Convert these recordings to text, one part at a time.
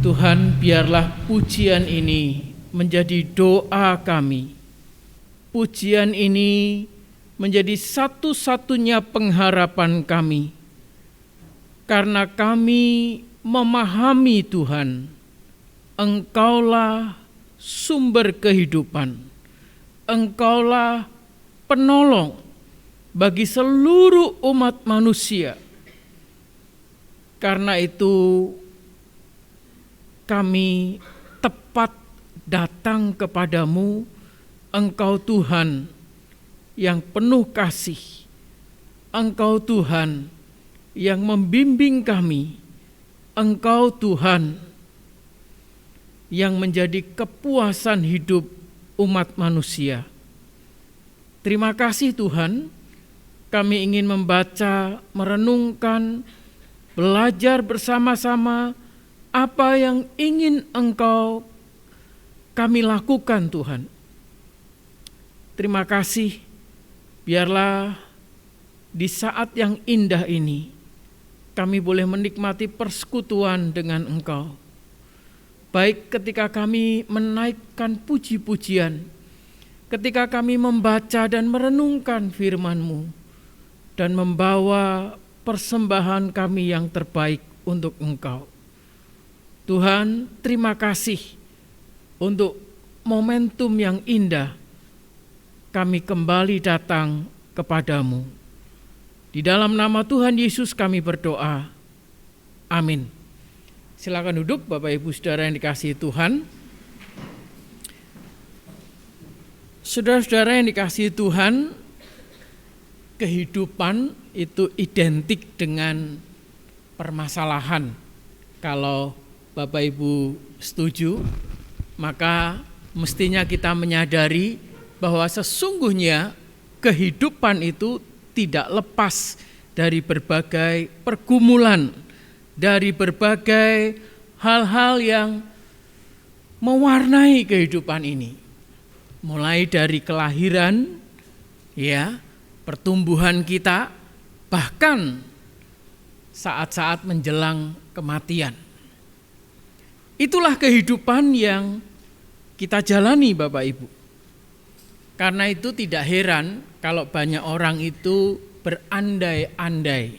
Tuhan, biarlah pujian ini menjadi doa kami. Pujian ini menjadi satu-satunya pengharapan kami. Karena kami memahami Tuhan, Engkaulah sumber kehidupan. Engkaulah penolong bagi seluruh umat manusia. Karena itu kami tepat datang kepadamu, Engkau Tuhan yang penuh kasih. Engkau Tuhan yang membimbing kami. Engkau Tuhan yang menjadi kepuasan hidup umat manusia. Terima kasih Tuhan, kami ingin membaca, merenungkan, belajar bersama-sama apa yang ingin Engkau kami lakukan Tuhan. Terima kasih, biarlah di saat yang indah ini kami boleh menikmati persekutuan dengan Engkau. Baik ketika kami menaikkan puji-pujian, ketika kami membaca dan merenungkan firman-Mu, dan membawa persembahan kami yang terbaik untuk Engkau. Tuhan, terima kasih untuk momentum yang indah kami kembali datang kepadamu. Di dalam nama Tuhan Yesus kami berdoa. Amin. Silakan duduk Bapak Ibu Saudara yang dikasihi Tuhan. Saudara-saudara yang dikasihi Tuhan, kehidupan itu identik dengan permasalahan. Kalau Bapak Ibu setuju, maka mestinya kita menyadari bahwa sesungguhnya kehidupan itu tidak lepas dari berbagai pergumulan, dari berbagai hal-hal yang mewarnai kehidupan ini. Mulai dari kelahiran, pertumbuhan kita, bahkan saat-saat menjelang kematian. Itulah kehidupan yang kita jalani Bapak Ibu. Karena itu tidak heran kalau banyak orang itu berandai-andai,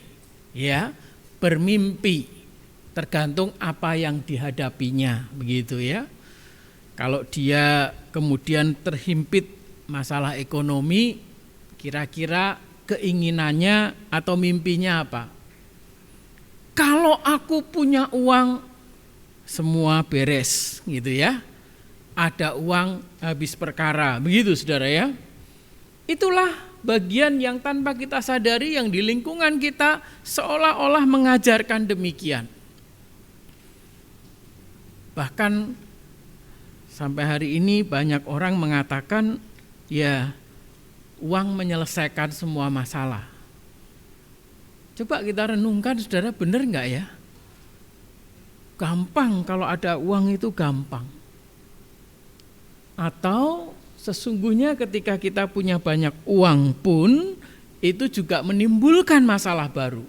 bermimpi, tergantung apa yang dihadapinya, begitu ya. Kalau dia kemudian terhimpit masalah ekonomi, kira-kira keinginannya atau mimpinya apa? Kalau aku punya uang, semua beres gitu ya. Ada uang habis perkara, begitu saudara ya. Itulah bagian yang tanpa kita sadari yang di lingkungan kita seolah-olah mengajarkan demikian. Bahkan sampai hari ini banyak orang mengatakan uang menyelesaikan semua masalah. Coba kita renungkan saudara, benar enggak ya? Gampang kalau ada uang itu gampang. Atau sesungguhnya ketika kita punya banyak uang pun itu juga menimbulkan masalah baru.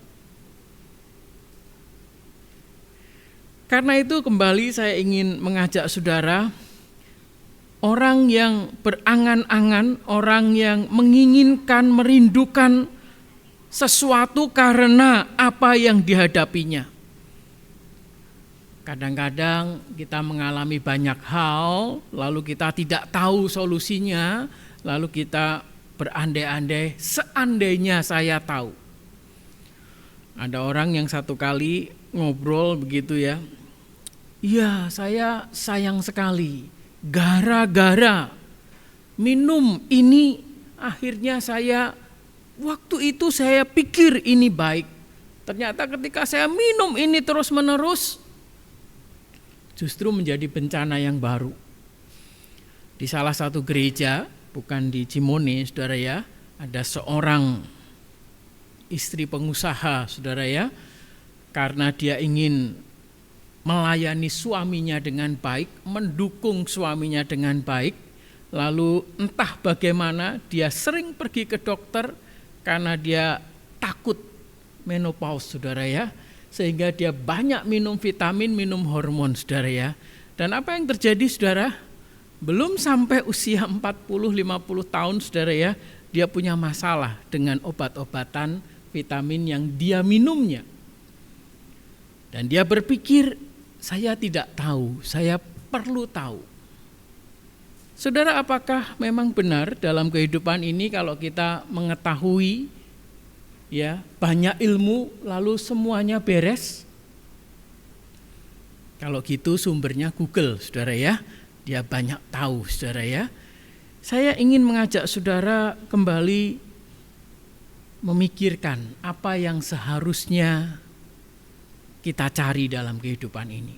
Karena itu kembali saya ingin mengajak saudara, orang yang berangan-angan, orang yang menginginkan, merindukan sesuatu karena apa yang dihadapinya. Kadang-kadang kita mengalami banyak hal, lalu kita tidak tahu solusinya, lalu kita berandai-andai, seandainya saya tahu. Ada orang yang satu kali ngobrol begitu ya, iya saya sayang sekali, gara-gara minum ini akhirnya waktu itu saya pikir ini baik. Ternyata ketika saya minum ini terus-menerus, justru menjadi bencana yang baru. Di salah satu gereja, bukan di Cimone, saudara ya, ada seorang istri pengusaha, saudara ya, karena dia ingin melayani suaminya dengan baik, mendukung suaminya dengan baik, lalu entah bagaimana dia sering pergi ke dokter karena dia takut menopause, saudara ya, sehingga dia banyak minum vitamin, minum hormon, saudara ya. Dan apa yang terjadi, saudara? Belum sampai usia 40-50 tahun, saudara ya, dia punya masalah dengan obat-obatan vitamin yang dia minumnya. Dan dia berpikir, saya tidak tahu, saya perlu tahu. Saudara, apakah memang benar dalam kehidupan ini kalau kita mengetahui ya banyak ilmu lalu semuanya beres? Kalau gitu sumbernya Google, saudara ya. Dia banyak tahu, saudara ya. Saya ingin mengajak saudara kembali memikirkan apa yang seharusnya kita cari dalam kehidupan ini.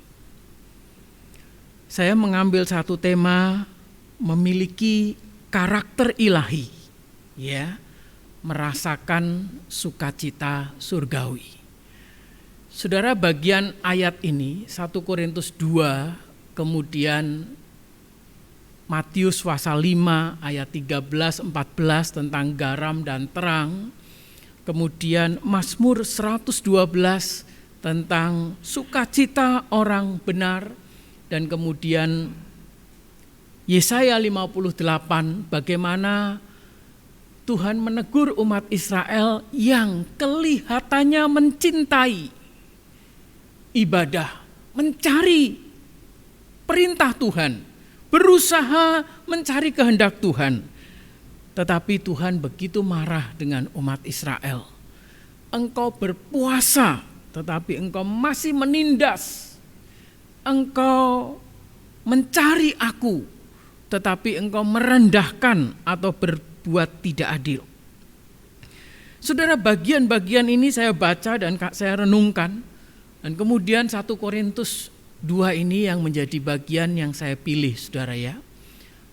Saya mengambil satu tema, memiliki karakter ilahi, ya, merasakan sukacita surgawi. Saudara, bagian ayat ini 1 Korintus 2, kemudian Matius pasal 5 ayat 13-14 tentang garam dan terang, kemudian Mazmur 112 tentang sukacita orang benar, dan kemudian Yesaya 58 bagaimana Tuhan menegur umat Israel yang kelihatannya mencintai ibadah, mencari perintah Tuhan, berusaha mencari kehendak Tuhan. Tetapi Tuhan begitu marah dengan umat Israel. Engkau berpuasa, tetapi engkau masih menindas. Engkau mencari aku, tetapi engkau merendahkan atau berbuat tidak adil. Saudara, bagian-bagian ini saya baca dan saya renungkan. Dan kemudian 1 Korintus 2 ini yang menjadi bagian yang saya pilih, saudara ya.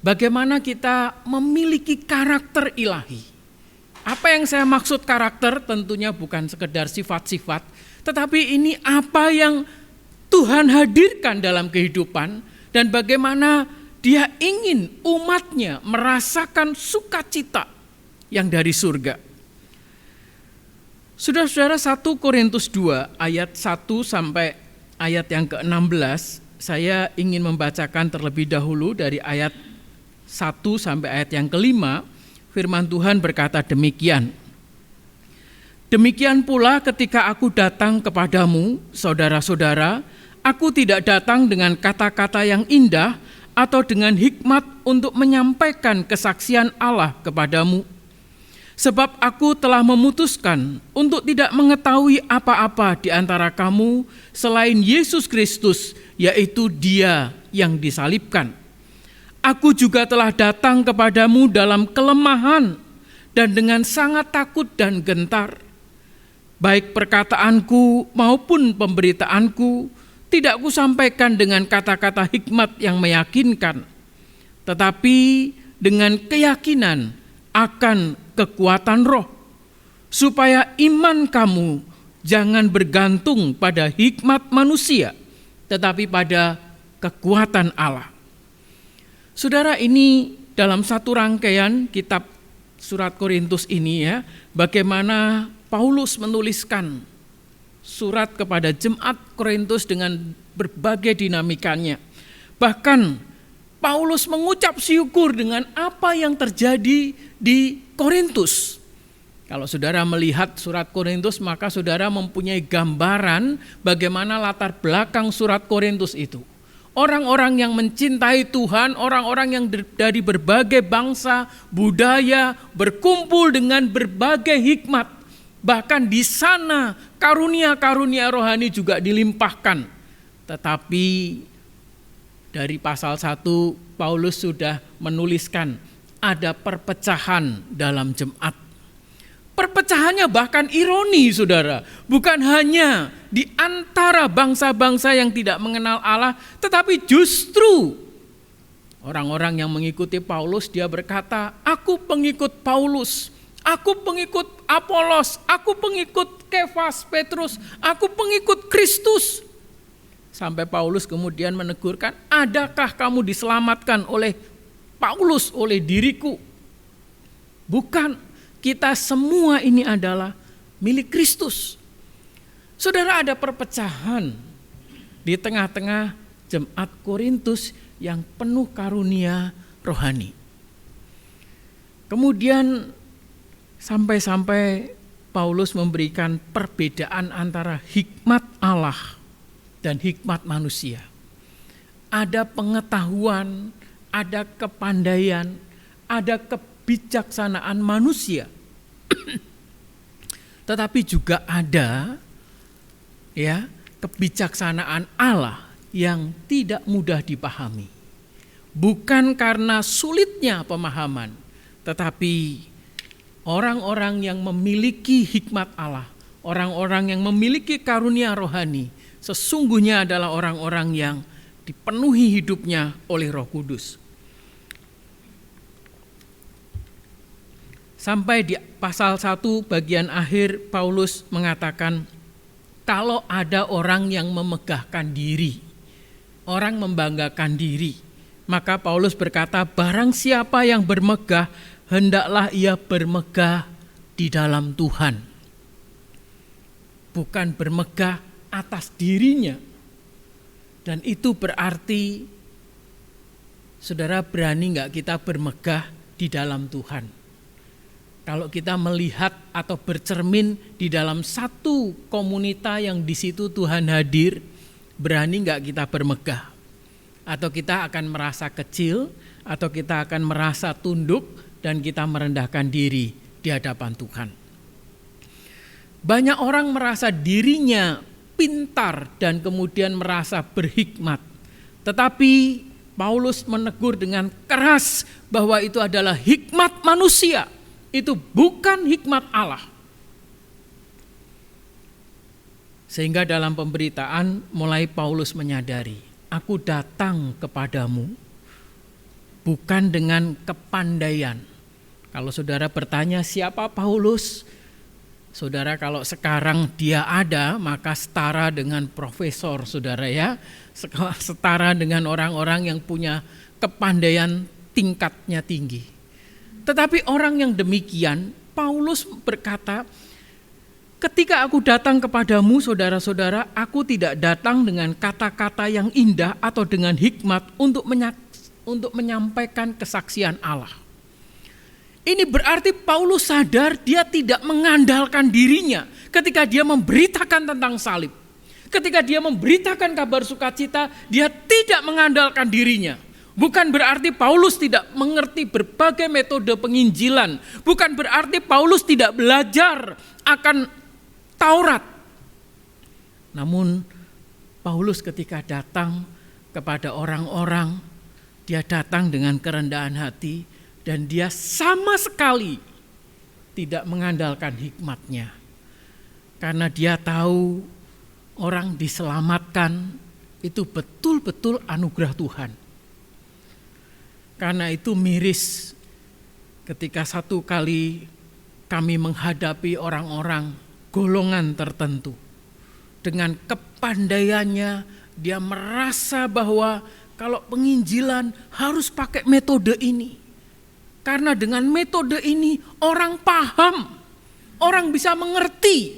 Bagaimana kita memiliki karakter ilahi. Apa yang saya maksud karakter tentunya bukan sekedar sifat-sifat, tetapi ini apa yang Tuhan hadirkan dalam kehidupan dan bagaimana Dia ingin umatnya merasakan sukacita yang dari surga. Saudara-saudara, 1 Korintus 2 ayat 1 sampai ayat yang ke-16, saya ingin membacakan terlebih dahulu dari ayat 1 sampai ayat yang ke-5, firman Tuhan berkata demikian. Demikian pula ketika aku datang kepadamu, saudara-saudara, aku tidak datang dengan kata-kata yang indah atau dengan hikmat untuk menyampaikan kesaksian Allah kepadamu. Sebab aku telah memutuskan untuk tidak mengetahui apa-apa di antara kamu selain Yesus Kristus, yaitu Dia yang disalibkan. Aku juga telah datang kepadamu dalam kelemahan dan dengan sangat takut dan gentar. Baik perkataanku maupun pemberitaanku tidak kusampaikan dengan kata-kata hikmat yang meyakinkan, tetapi dengan keyakinan akan kekuatan roh, supaya iman kamu jangan bergantung pada hikmat manusia, tetapi pada kekuatan Allah. Saudara, ini dalam satu rangkaian kitab surat Korintus ini ya, bagaimana Paulus menuliskan surat kepada jemaat Korintus dengan berbagai dinamikanya. Bahkan Paulus mengucap syukur dengan apa yang terjadi di Korintus. Kalau saudara melihat surat Korintus, maka saudara mempunyai gambaran bagaimana latar belakang surat Korintus itu. Orang-orang yang mencintai Tuhan, orang-orang yang dari berbagai bangsa, budaya, berkumpul dengan berbagai hikmat. Bahkan di sana karunia-karunia rohani juga dilimpahkan. Tetapi dari pasal 1 Paulus sudah menuliskan ada perpecahan dalam jemaat. Perpecahannya bahkan ironi, saudara. Bukan hanya di antara bangsa-bangsa yang tidak mengenal Allah, tetapi justru orang-orang yang mengikuti Paulus, dia berkata, aku pengikut Paulus, aku pengikut Apolos, aku pengikut Kefas, Petrus, aku pengikut Kristus. Sampai Paulus kemudian menegurkan, adakah kamu diselamatkan oleh Paulus, oleh diriku? Bukan, kita semua ini adalah milik Kristus. Saudara, ada perpecahan di tengah-tengah jemaat Korintus yang penuh karunia rohani. Kemudian sampai-sampai Paulus memberikan perbedaan antara hikmat Allah dan hikmat manusia. Ada pengetahuan, ada kepandaian, ada kebijaksanaan manusia. Tetapi juga ada kebijaksanaan Allah yang tidak mudah dipahami. Bukan karena sulitnya pemahaman, tetapi orang-orang yang memiliki hikmat Allah, orang-orang yang memiliki karunia rohani, sesungguhnya adalah orang-orang yang dipenuhi hidupnya oleh Roh Kudus. Sampai di pasal 1 bagian akhir Paulus mengatakan, kalau ada orang yang memegahkan diri, orang membanggakan diri, maka Paulus berkata, barang siapa yang bermegah, hendaklah ia bermegah di dalam Tuhan. Bukan bermegah atas dirinya. Dan itu berarti, saudara, berani enggak kita bermegah di dalam Tuhan? Kalau kita melihat atau bercermin di dalam satu komunitas yang di situ Tuhan hadir, berani enggak kita bermegah? Atau kita akan merasa kecil, atau kita akan merasa tunduk, dan kita merendahkan diri di hadapan Tuhan. Banyak orang merasa dirinya pintar dan kemudian merasa berhikmat. Tetapi Paulus menegur dengan keras bahwa itu adalah hikmat manusia. Itu bukan hikmat Allah. Sehingga dalam pemberitaan mulai Paulus menyadari, aku datang kepadamu bukan dengan kepandaian. Kalau saudara bertanya siapa Paulus, saudara, kalau sekarang dia ada, maka setara dengan profesor, saudara ya. Setara dengan orang-orang yang punya kepandaian tingkatnya tinggi. Tetapi orang yang demikian, Paulus berkata, ketika aku datang kepadamu saudara-saudara, aku tidak datang dengan kata-kata yang indah atau dengan hikmat untuk menyampaikan kesaksian Allah. Ini berarti Paulus sadar dia tidak mengandalkan dirinya ketika dia memberitakan tentang salib. Ketika dia memberitakan kabar sukacita, dia tidak mengandalkan dirinya. Bukan berarti Paulus tidak mengerti berbagai metode penginjilan. Bukan berarti Paulus tidak belajar akan Taurat. Namun Paulus ketika datang kepada orang-orang, dia datang dengan kerendahan hati dan dia sama sekali tidak mengandalkan hikmatnya. Karena dia tahu orang diselamatkan itu betul-betul anugerah Tuhan. Karena itu miris ketika satu kali kami menghadapi orang-orang golongan tertentu. Dengan kepandaiannya dia merasa bahwa kalau penginjilan harus pakai metode ini. Karena dengan metode ini orang paham, orang bisa mengerti.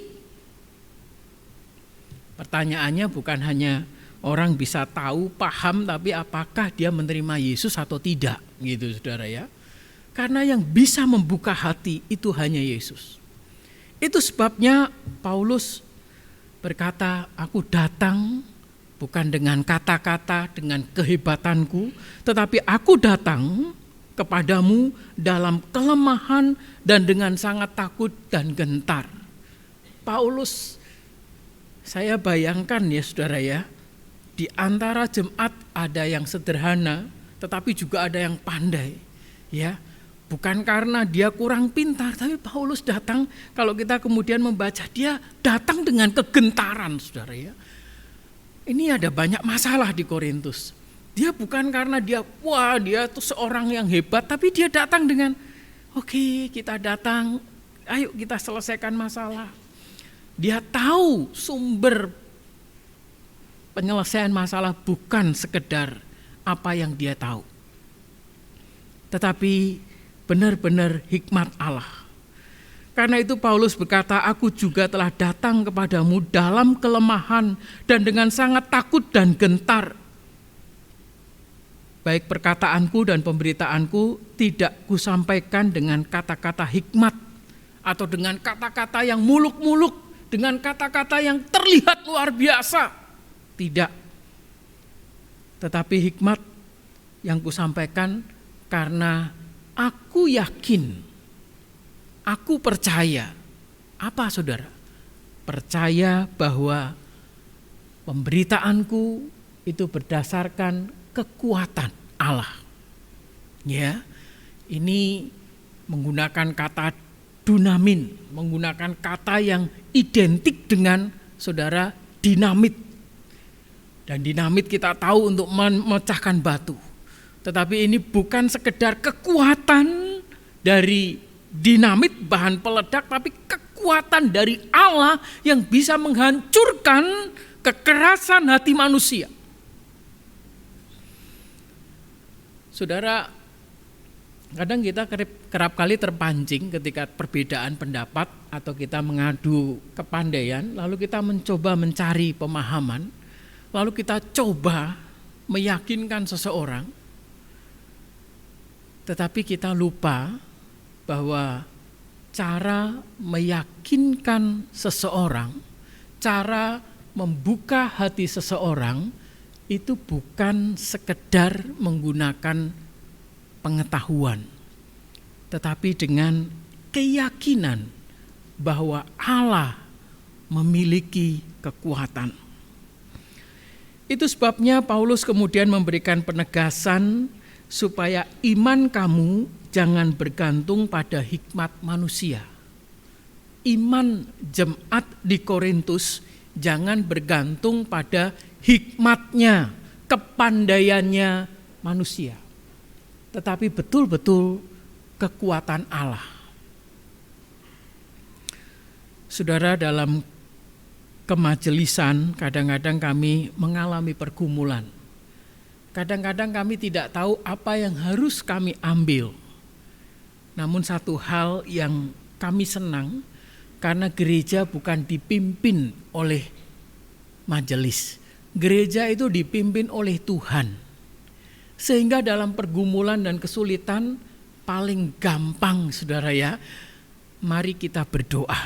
Pertanyaannya bukan hanya orang bisa tahu, paham, tapi apakah dia menerima Yesus atau tidak, gitu saudara ya. Karena yang bisa membuka hati itu hanya Yesus. Itu sebabnya Paulus berkata, aku datang bukan dengan kata-kata, dengan kehebatanku, tetapi aku datang kepadamu dalam kelemahan dan dengan sangat takut dan gentar. Paulus, saya bayangkan ya saudara ya, di antara jemaat ada yang sederhana, tetapi juga ada yang pandai. Ya, bukan karena dia kurang pintar, tapi Paulus datang, kalau kita kemudian membaca, dia datang dengan kegentaran, saudara ya. Ini ada banyak masalah di Korintus. Dia bukan karena dia tuh seorang yang hebat, tapi dia datang dengan, oke, kita datang, ayo kita selesaikan masalah. Dia tahu sumber penyelesaian masalah bukan sekedar apa yang dia tahu, tetapi benar-benar hikmat Allah. Karena itu Paulus berkata, aku juga telah datang kepadamu dalam kelemahan dan dengan sangat takut dan gentar. Baik perkataanku dan pemberitaanku tidak kusampaikan dengan kata-kata hikmat atau dengan kata-kata yang muluk-muluk, dengan kata-kata yang terlihat luar biasa. Tidak. Tetapi hikmat yang kusampaikan karena aku yakin, aku percaya. Apa saudara? Percaya bahwa pemberitaanku itu berdasarkan kekuatan Allah. Ya, ini menggunakan kata dunamin, menggunakan kata yang identik dengan saudara dinamit. Dan dinamit kita tahu untuk memecahkan batu. Tetapi ini bukan sekedar kekuatan dari dinamit bahan peledak, tapi kekuatan dari Allah yang bisa menghancurkan kekerasan hati manusia. Saudara, kadang kita kerap kali terpancing ketika perbedaan pendapat atau kita mengadu kepandaian, lalu kita mencoba mencari pemahaman, lalu kita coba meyakinkan seseorang, tetapi kita lupa bahwa cara meyakinkan seseorang, cara membuka hati seseorang itu bukan sekedar menggunakan pengetahuan, tetapi dengan keyakinan bahwa Allah memiliki kekuatan. Itu sebabnya Paulus kemudian memberikan penegasan supaya iman kamu jangan bergantung pada hikmat manusia. Iman jemaat di Korintus jangan bergantung pada hikmatnya, kepandaiannya manusia, tetapi betul-betul kekuatan Allah. Saudara, dalam kemajelisan kadang-kadang kami mengalami pergumulan. Kadang-kadang kami tidak tahu apa yang harus kami ambil. Namun satu hal yang kami senang, karena gereja bukan dipimpin oleh majelis. Gereja itu dipimpin oleh Tuhan. Sehingga dalam pergumulan dan kesulitan paling gampang saudara ya, mari kita berdoa.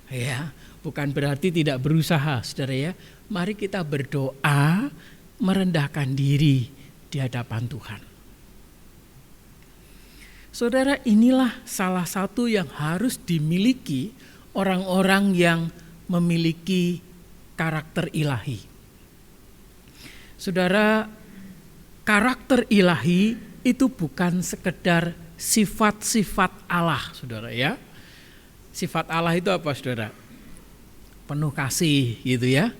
Ya, bukan berarti tidak berusaha saudara ya. Mari kita berdoa, merendahkan diri di hadapan Tuhan. Saudara, inilah salah satu yang harus dimiliki orang-orang yang memiliki karakter ilahi. Saudara, karakter ilahi itu bukan sekedar sifat-sifat Allah, saudara ya. Sifat Allah itu apa, saudara? Penuh kasih gitu ya.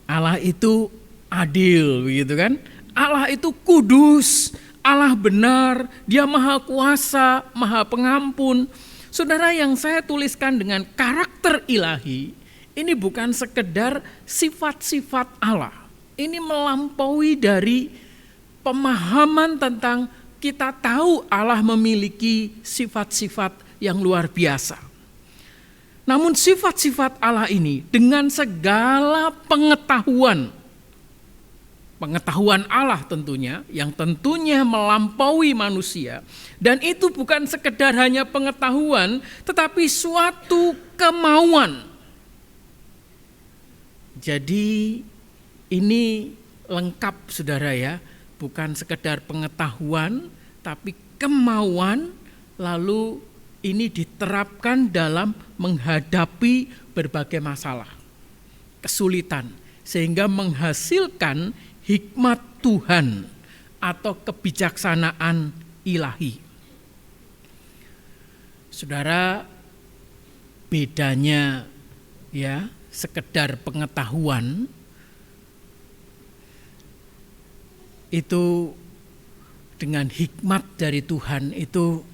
Allah itu adil begitu kan. Allah itu kudus, Allah benar, Dia maha kuasa, maha pengampun. Saudara, yang saya tuliskan dengan karakter ilahi, ini bukan sekedar sifat-sifat Allah. Ini melampaui dari pemahaman tentang kita tahu Allah memiliki sifat-sifat yang luar biasa. Namun sifat-sifat Allah ini dengan segala pengetahuan Allah tentunya, yang tentunya melampaui manusia. Dan itu bukan sekedar hanya pengetahuan, tetapi suatu kemauan. Jadi ini lengkap saudara ya, bukan sekedar pengetahuan, tapi kemauan, lalu ini diterapkan dalam menghadapi berbagai masalah, kesulitan, sehingga menghasilkan hikmat Tuhan atau kebijaksanaan ilahi. Saudara, bedanya ya sekedar pengetahuan itu dengan hikmat dari Tuhan itu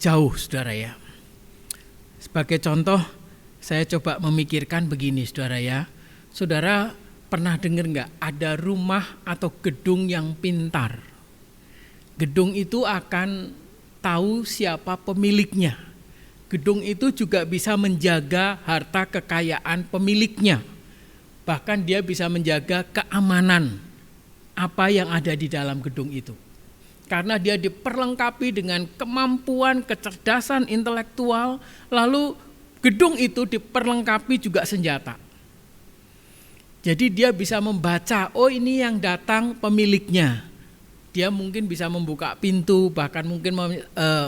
jauh saudara ya. Sebagai contoh, saya coba memikirkan begini saudara ya. Saudara pernah dengar enggak ada rumah atau gedung yang pintar? Gedung itu akan tahu siapa pemiliknya. gedung itu juga bisa menjaga harta kekayaan pemiliknya. Bahkan dia bisa menjaga keamanan apa yang ada di dalam gedung itu. Karena dia diperlengkapi dengan kemampuan, kecerdasan intelektual, lalu gedung itu diperlengkapi juga senjata. Jadi dia bisa membaca, oh ini yang datang pemiliknya. Dia mungkin bisa membuka pintu, bahkan mungkin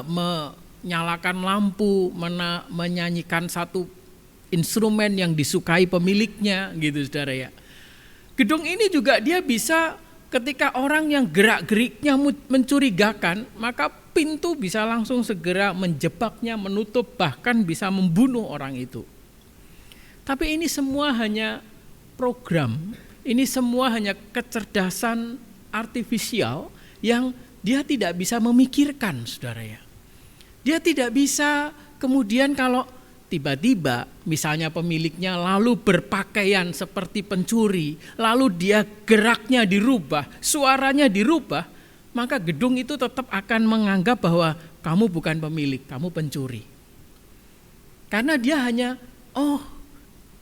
menyalakan lampu, menyanyikan satu instrumen yang disukai pemiliknya, gitu saudara ya. Gedung ini juga dia bisa ketika orang yang gerak-geriknya mencurigakan, maka pintu bisa langsung segera menjebaknya, menutup, bahkan bisa membunuh orang itu. Tapi ini semua hanya program, ini semua hanya kecerdasan artifisial yang dia tidak bisa memikirkan, saudara ya. Dia tidak bisa kemudian kalau tiba-tiba misalnya pemiliknya lalu berpakaian seperti pencuri, lalu dia geraknya dirubah, suaranya dirubah, maka gedung itu tetap akan menganggap bahwa kamu bukan pemilik, kamu pencuri. Karena dia hanya, oh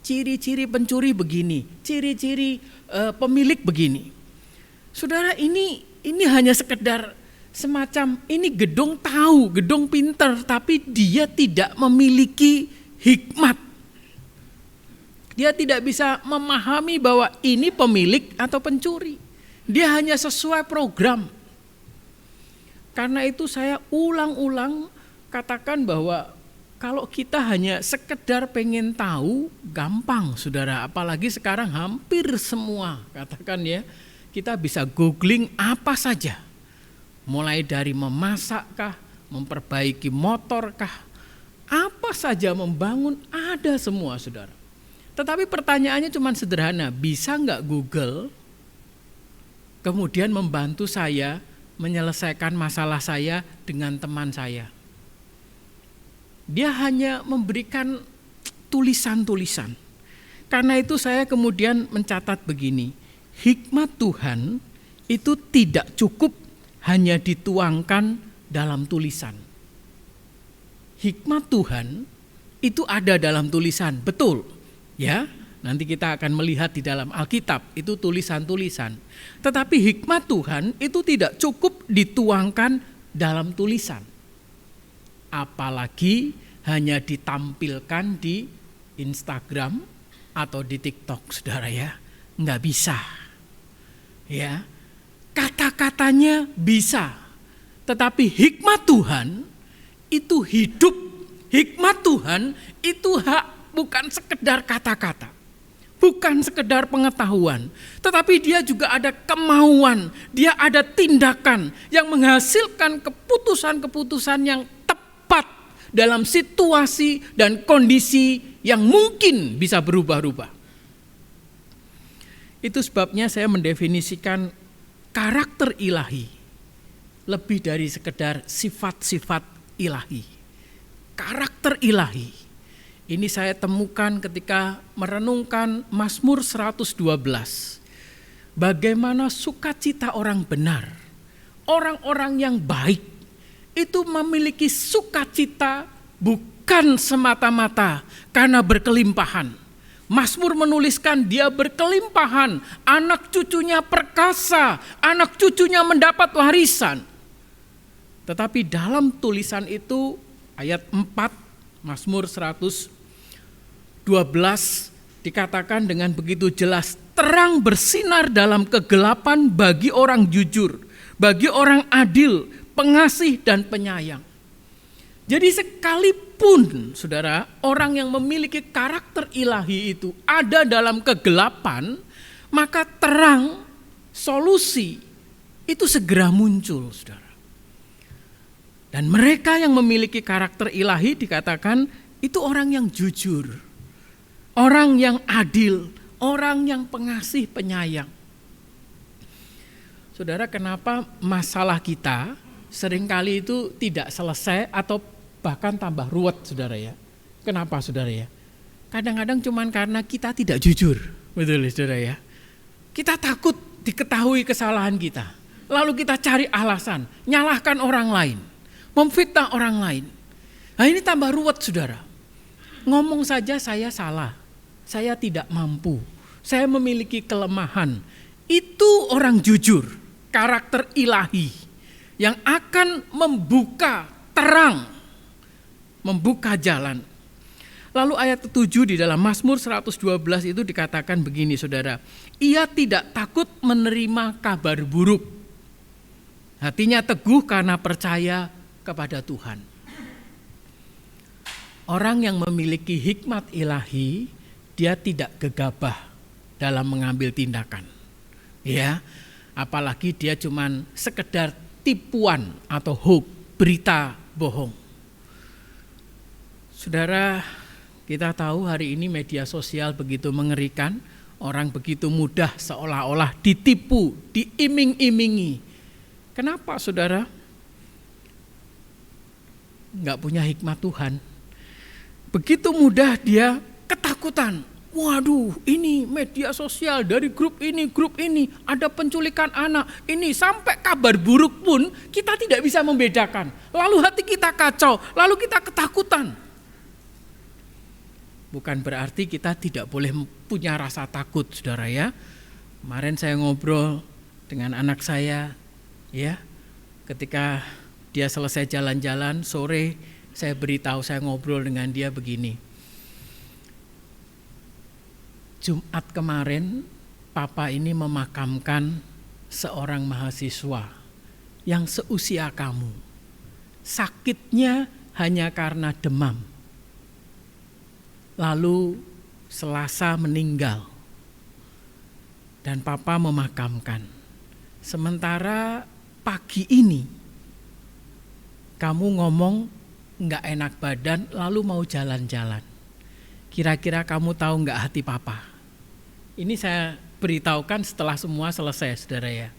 ciri-ciri pencuri begini, ciri-ciri pemilik begini. Saudara, ini hanya sekedar semacam ini gedung tahu, gedung pinter, tapi dia tidak memiliki hikmat. Dia tidak bisa memahami bahwa ini pemilik atau pencuri. Dia hanya sesuai program. Karena itu saya ulang-ulang katakan bahwa kalau kita hanya sekedar pengen tahu, gampang saudara. Apalagi sekarang hampir semua, katakan ya, kita bisa googling apa saja. Mulai dari memasakkah, memperbaiki motorkah, apa saja membangun ada semua saudara. Tetapi pertanyaannya cuma sederhana, bisa nggak Google kemudian membantu saya menyelesaikan masalah saya dengan teman saya? Dia hanya memberikan tulisan-tulisan. Karena itu saya kemudian mencatat begini, hikmat Tuhan itu tidak cukup hanya dituangkan dalam tulisan. Hikmat Tuhan itu ada dalam tulisan, betul. Ya, nanti kita akan melihat di dalam Alkitab itu tulisan-tulisan. Tetapi hikmat Tuhan itu tidak cukup dituangkan dalam tulisan. Apalagi hanya ditampilkan di Instagram atau di TikTok, saudara ya. Enggak bisa. Ya. Kata-katanya bisa, tetapi hikmat Tuhan itu hidup. Hikmat Tuhan itu bukan sekedar kata-kata, bukan sekedar pengetahuan, tetapi dia juga ada kemauan, dia ada tindakan yang menghasilkan keputusan-keputusan yang tepat dalam situasi dan kondisi yang mungkin bisa berubah-ubah. Itu sebabnya saya mendefinisikan karakter ilahi lebih dari sekedar sifat-sifat ilahi. Karakter ilahi ini saya temukan ketika merenungkan Mazmur 112. Bagaimana sukacita orang benar, orang-orang yang baik itu memiliki sukacita bukan semata-mata karena berkelimpahan. Mazmur menuliskan dia berkelimpahan, anak cucunya perkasa, anak cucunya mendapat warisan. Tetapi dalam tulisan itu ayat 4 Mazmur 112 dikatakan dengan begitu jelas, terang bersinar dalam kegelapan bagi orang jujur, bagi orang adil, pengasih dan penyayang. Jadi sekalipun saudara, orang yang memiliki karakter ilahi itu ada dalam kegelapan, maka terang, solusi itu segera muncul, saudara. Dan mereka yang memiliki karakter ilahi dikatakan itu orang yang jujur, orang yang adil, orang yang pengasih, penyayang. Saudara, kenapa masalah kita seringkali itu tidak selesai atau bahkan tambah ruwet, saudara ya? Kenapa, saudara ya? Kadang-kadang cuman karena kita tidak jujur, betul saudara ya? Kita takut diketahui kesalahan kita, lalu kita cari alasan, nyalahkan orang lain, memfitnah orang lain. Nah ini tambah ruwet saudara. Ngomong saja saya salah, saya tidak mampu, saya memiliki kelemahan. Itu orang jujur, karakter ilahi yang akan membuka terang, membuka jalan. Lalu ayat 7 di dalam Mazmur 112 itu dikatakan begini saudara. Ia tidak takut menerima kabar buruk. Hatinya teguh karena percaya kepada Tuhan. Orang yang memiliki hikmat ilahi, dia tidak gegabah dalam mengambil tindakan. Ya, apalagi dia cuman sekedar tipuan atau hoax, berita bohong. Saudara, kita tahu hari ini media sosial begitu mengerikan, orang begitu mudah seolah-olah ditipu, diiming-imingi. Kenapa saudara? Enggak punya hikmat Tuhan. Begitu mudah dia ketakutan. Waduh, ini media sosial dari grup ini, ada penculikan anak, ini sampai kabar buruk pun kita tidak bisa membedakan. Lalu hati kita kacau, lalu kita ketakutan. Bukan berarti kita tidak boleh punya rasa takut, saudara ya. Kemarin saya ngobrol dengan anak saya, ya, ketika dia selesai jalan-jalan sore, saya beritahu, saya ngobrol dengan dia begini. Jumat kemarin, Papa ini memakamkan seorang mahasiswa yang seusia kamu. Sakitnya hanya karena demam. Lalu Selasa meninggal. Dan Papa memakamkan. Sementara pagi ini, kamu ngomong enggak enak badan lalu mau jalan-jalan. Kira-kira kamu tahu enggak hati Papa? Ini saya beritahukan setelah semua selesai, saudara ya.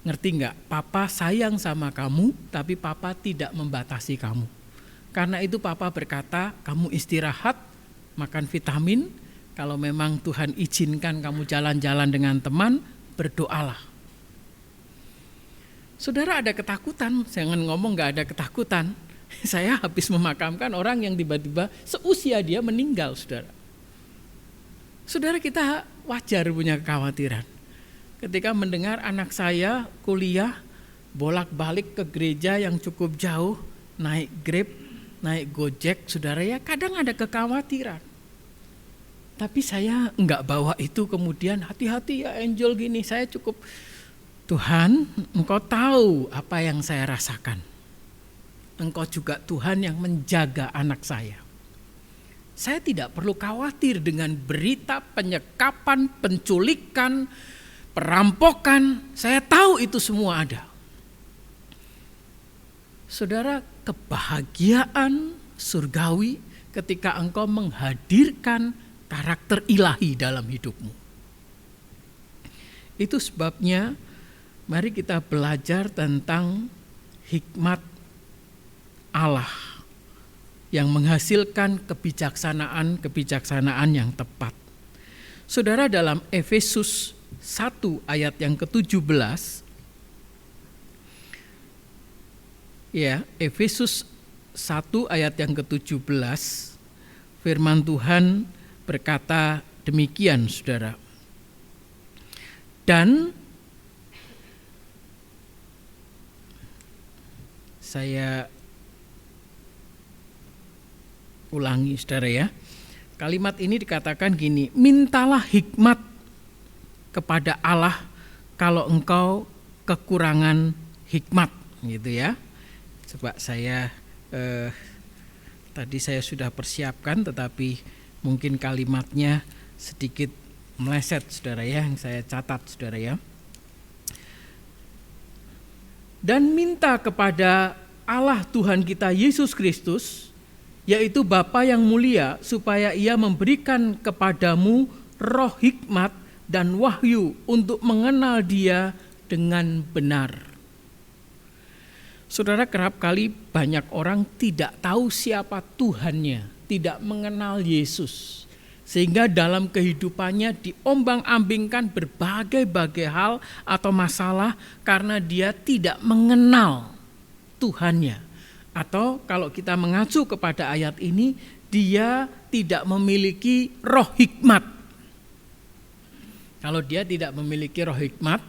Ngerti enggak? Papa sayang sama kamu, tapi Papa tidak membatasi kamu. Karena itu Papa berkata, kamu istirahat, makan vitamin. Kalau memang Tuhan izinkan kamu jalan-jalan dengan teman, berdoalah. Saudara ada ketakutan, jangan ngomong enggak ada ketakutan. Saya habis memakamkan orang yang tiba-tiba seusia dia meninggal, saudara. Saudara, kita wajar punya kekhawatiran. Ketika mendengar anak saya kuliah, bolak-balik ke gereja yang cukup jauh, naik Grab, naik Gojek, saudara ya, kadang ada kekhawatiran. Tapi saya enggak bawa itu kemudian hati-hati ya Angel gini, saya cukup, Tuhan, Engkau tahu apa yang saya rasakan. Engkau juga Tuhan yang menjaga anak saya. Saya tidak perlu khawatir dengan berita penyekapan, penculikan, perampokan. Saya tahu itu semua ada. Saudara, kebahagiaan surgawi ketika engkau menghadirkan karakter ilahi dalam hidupmu. Itu sebabnya mari kita belajar tentang hikmat Allah yang menghasilkan kebijaksanaan yang tepat. Saudara, dalam Efesus 1 ayat yang ke-17, ya, Efesus 1 ayat yang ke-17, firman Tuhan berkata demikian, saudara. Dan saya ulangi, saudara ya. Kalimat ini dikatakan gini, mintalah hikmat kepada Allah kalau engkau kekurangan hikmat, gitu ya. Coba saya tadi saya sudah persiapkan, tetapi mungkin kalimatnya sedikit meleset, saudara ya, yang saya catat, saudara ya. Dan minta kepada Allah Tuhan kita Yesus Kristus, yaitu Bapa yang mulia, supaya Ia memberikan kepadamu roh hikmat dan wahyu untuk mengenal Dia dengan benar. Saudara, kerap kali banyak orang tidak tahu siapa Tuhannya, tidak mengenal Yesus. Sehingga dalam kehidupannya diombang-ambingkan berbagai-bagai hal atau masalah karena dia tidak mengenal Tuhannya. Atau kalau kita mengacu kepada ayat ini, dia tidak memiliki roh hikmat. Kalau dia tidak memiliki roh hikmat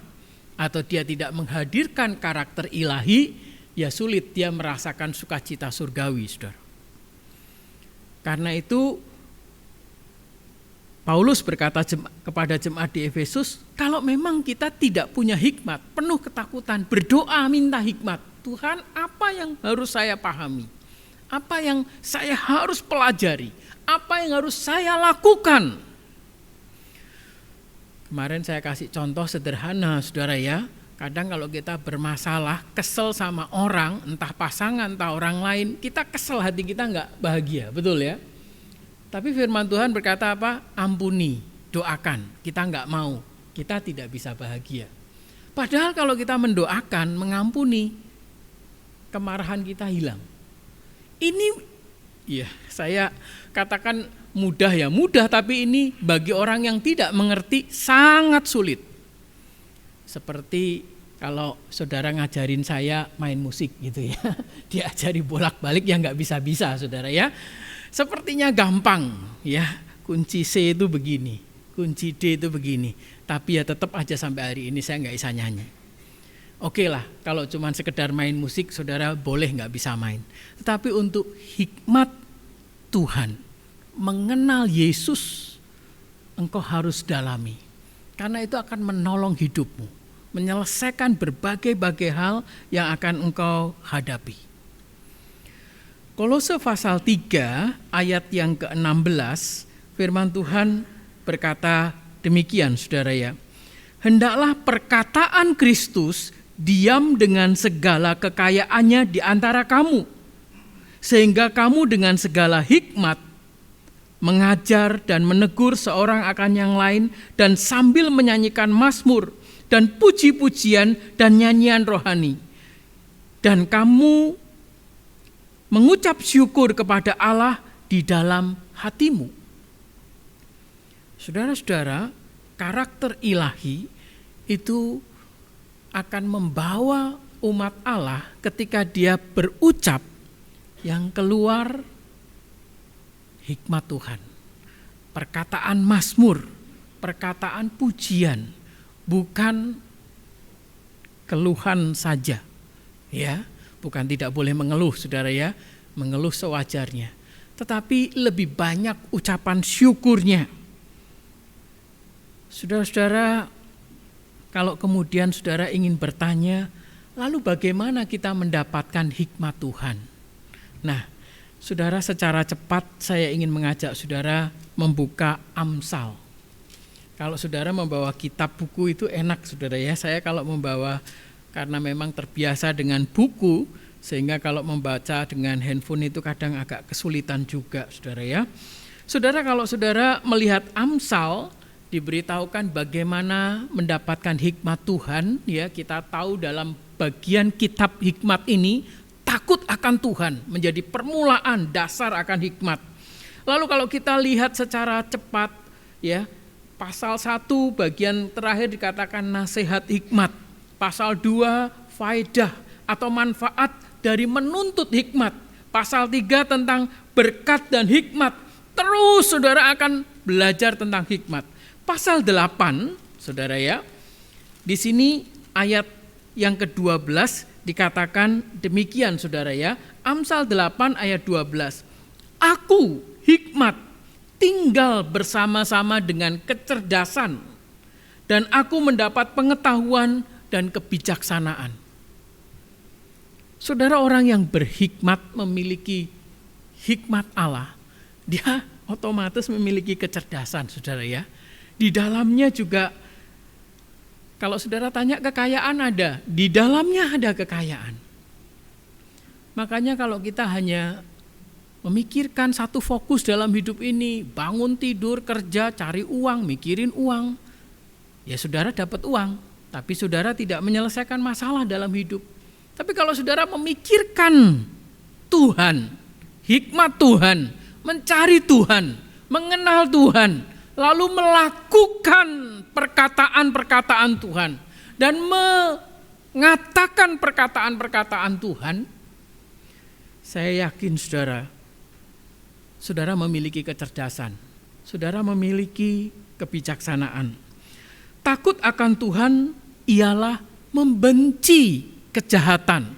atau dia tidak menghadirkan karakter ilahi, ya sulit dia merasakan sukacita surgawi, saudara. Karena itu Paulus berkata kepada jemaat di Efesus, kalau memang kita tidak punya hikmat, penuh ketakutan, berdoa minta hikmat. Tuhan, apa yang harus saya pahami? Apa yang saya harus pelajari? Apa yang harus saya lakukan? Kemarin saya kasih contoh sederhana, saudara ya. Kadang kalau kita bermasalah, kesel sama orang, entah pasangan, entah orang lain, kita kesel, hati kita enggak bahagia, betul ya? Tapi firman Tuhan berkata apa? Ampuni, doakan. Kita enggak mau, kita tidak bisa bahagia. Padahal kalau kita mendoakan, mengampuni, kemarahan kita hilang. Ini ya saya katakan mudah ya, mudah, tapi ini bagi orang yang tidak mengerti sangat sulit. Seperti kalau saudara ngajarin saya main musik gitu ya, diajari bolak-balik ya nggak bisa-bisa saudara ya. Sepertinya gampang ya, kunci C itu begini, kunci D itu begini, tapi ya tetap aja sampai hari ini saya nggak bisa nyanyi. Oke lah, kalau cuma sekedar main musik saudara boleh nggak bisa main. Tetapi untuk hikmat Tuhan, mengenal Yesus, engkau harus dalami. Karena itu akan menolong hidupmu, menyelesaikan berbagai-bagai hal yang akan engkau hadapi. Kolose pasal 3 ayat yang ke-16, firman Tuhan berkata demikian saudara ya. Hendaklah perkataan Kristus diam dengan segala kekayaannya di antara kamu, sehingga kamu dengan segala hikmat mengajar dan menegur seorang akan yang lain, dan sambil menyanyikan mazmur dan puji-pujian dan nyanyian rohani, dan kamu mengucap syukur kepada Allah di dalam hatimu. Saudara-saudara, karakter ilahi itu akan membawa umat Allah ketika dia berucap, yang keluar hikmat Tuhan, perkataan mazmur, perkataan pujian, bukan keluhan saja, ya, bukan tidak boleh mengeluh, saudara ya, mengeluh sewajarnya, tetapi lebih banyak ucapan syukurnya. Saudara-saudara, kalau kemudian saudara ingin bertanya, lalu bagaimana kita mendapatkan hikmat Tuhan? Nah, saudara, secara cepat saya ingin mengajak saudara membuka Amsal. Kalau saudara membawa kitab buku itu enak saudara ya. Saya kalau membawa, karena memang terbiasa dengan buku, sehingga kalau membaca dengan handphone itu kadang agak kesulitan juga saudara ya. Saudara, kalau saudara melihat Amsal, diberitahukan bagaimana mendapatkan hikmat Tuhan ya. Kita tahu dalam bagian kitab hikmat ini, takut akan Tuhan menjadi permulaan dasar akan hikmat. Lalu kalau kita lihat secara cepat ya, pasal 1 bagian terakhir dikatakan nasihat hikmat. Pasal 2 faedah atau manfaat dari menuntut hikmat. Pasal 3 tentang berkat dan hikmat. Terus saudara akan belajar tentang hikmat. Pasal 8 saudara ya, di sini ayat yang ke-12 dikatakan demikian saudara ya. Amsal 8 ayat 12. Aku hikmat tinggal bersama-sama dengan kecerdasan, dan aku mendapat pengetahuan dan kebijaksanaan. Saudara, orang yang berhikmat memiliki hikmat Allah, dia otomatis memiliki kecerdasan saudara ya. Di dalamnya juga, kalau saudara tanya kekayaan ada, di dalamnya ada kekayaan. Makanya kalau kita hanya memikirkan satu fokus dalam hidup ini, bangun tidur, kerja, cari uang, mikirin uang, ya saudara dapat uang, tapi saudara tidak menyelesaikan masalah dalam hidup. Tapi kalau saudara memikirkan Tuhan, hikmat Tuhan, mencari Tuhan, mengenal Tuhan, lalu melakukan perkataan-perkataan Tuhan dan mengatakan perkataan-perkataan Tuhan, Saya yakin saudara memiliki kecerdasan, saudara memiliki kebijaksanaan. Takut akan Tuhan ialah membenci kejahatan,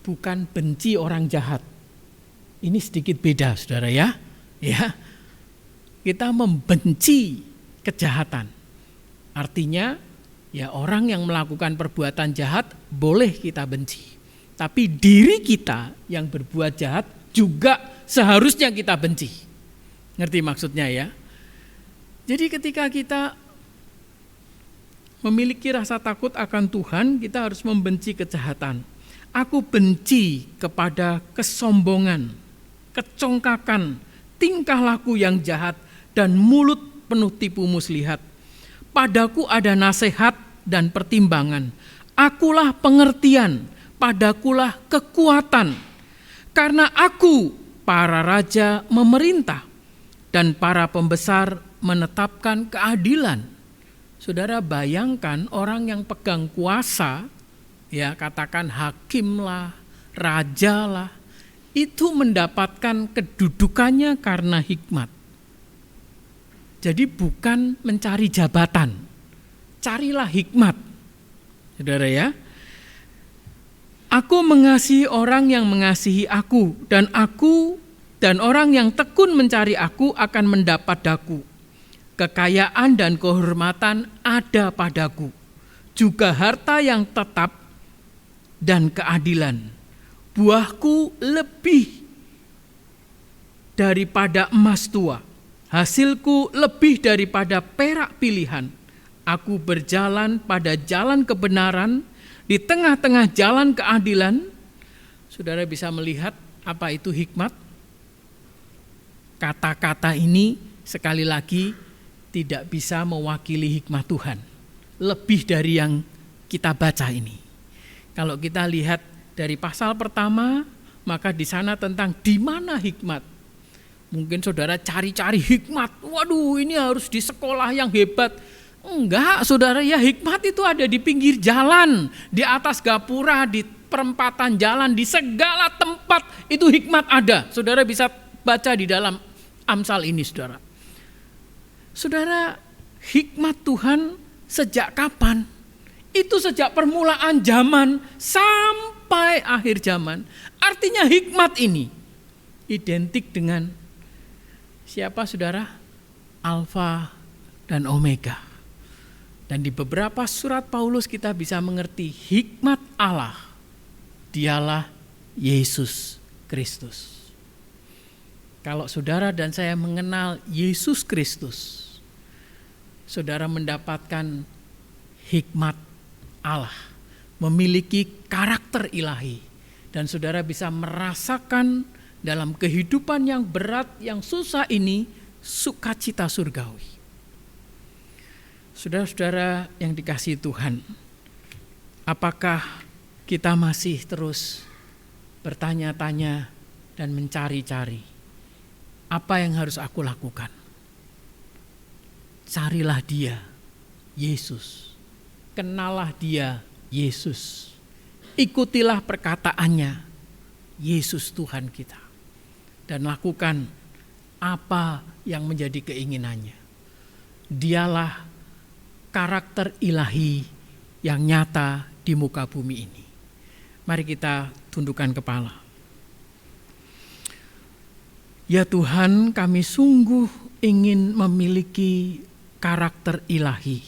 bukan benci orang jahat. Ini sedikit beda, saudara ya. Kita membenci kejahatan. Artinya, ya orang yang melakukan perbuatan jahat boleh kita benci. Tapi diri kita yang berbuat jahat juga seharusnya kita benci. Ngerti maksudnya ya? Jadi ketika kita memiliki rasa takut akan Tuhan, kita harus membenci kejahatan. Aku benci kepada kesombongan, kecongkakan, tingkah laku yang jahat, dan mulut penuh tipu muslihat. Padaku ada nasihat dan pertimbangan. Akulah pengertian, padakulah kekuatan. Karena aku, para raja memerintah, dan para pembesar menetapkan keadilan. Saudara bayangkan orang yang pegang kuasa, ya katakan hakim lah, raja lah, itu mendapatkan kedudukannya karena hikmat. Jadi bukan mencari jabatan, carilah hikmat. Saudara ya, aku mengasihi orang yang mengasihi aku, dan orang yang tekun mencari aku akan mendapat daku. Kekayaan dan kehormatan ada padaku, juga harta yang tetap dan keadilan. Buahku lebih daripada emas tua, hasilku lebih daripada perak pilihan. Aku berjalan pada jalan kebenaran, di tengah-tengah jalan keadilan. Saudara bisa melihat apa itu hikmat? Kata-kata ini sekali lagi tidak bisa mewakili hikmat Tuhan. Lebih dari yang kita baca ini. Kalau kita lihat dari pasal pertama, maka di sana tentang di mana hikmat. Mungkin saudara cari-cari hikmat. Waduh, ini harus di sekolah yang hebat. Enggak, saudara ya, hikmat itu ada di pinggir jalan, di atas gapura, di perempatan jalan, di segala tempat itu hikmat ada. Saudara bisa baca di dalam Amsal ini, saudara. Saudara, hikmat Tuhan sejak kapan? Itu sejak permulaan zaman sampai akhir zaman. Artinya hikmat ini identik dengan siapa, saudara? Alfa dan Omega. Dan di beberapa surat Paulus kita bisa mengerti hikmat Allah, dialah Yesus Kristus. Kalau saudara dan saya mengenal Yesus Kristus, saudara mendapatkan hikmat Allah, memiliki karakter ilahi, dan saudara bisa merasakan dalam kehidupan yang berat, yang susah ini, sukacita surgawi. Saudara-saudara yang dikasihi Tuhan, apakah kita masih terus bertanya-tanya dan mencari-cari apa yang harus aku lakukan? Carilah Dia, Yesus. Kenalah Dia, Yesus. Ikutilah perkataannya, Yesus Tuhan kita. Dan lakukan apa yang menjadi keinginannya. Dialah karakter ilahi yang nyata di muka bumi ini. Mari kita tundukkan kepala. Ya Tuhan, kami sungguh ingin memiliki karakter ilahi.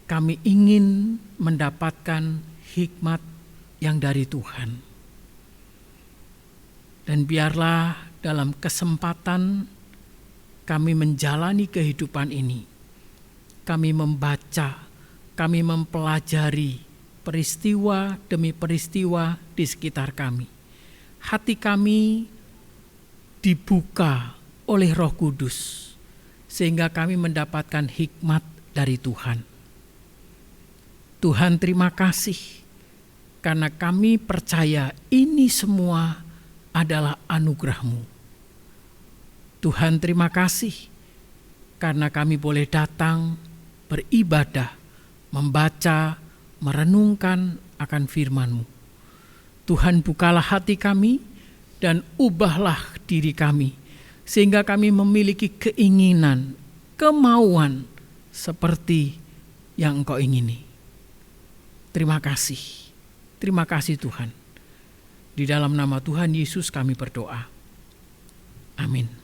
Kami ingin mendapatkan hikmat yang dari Tuhan. Dan biarlah dalam kesempatan kami menjalani kehidupan ini, kami membaca, kami mempelajari peristiwa demi peristiwa di sekitar kami. Hati kami dibuka oleh Roh Kudus, sehingga kami mendapatkan hikmat dari Tuhan. Tuhan, terima kasih, karena kami percaya ini semua adalah anugerah-Mu. Tuhan, terima kasih, karena kami boleh datang, beribadah, membaca, merenungkan akan firman-Mu. Tuhan, bukalah hati kami dan ubahlah diri kami, sehingga kami memiliki keinginan, kemauan seperti yang Engkau ingini. Terima kasih Tuhan. Di dalam nama Tuhan Yesus kami berdoa. Amin.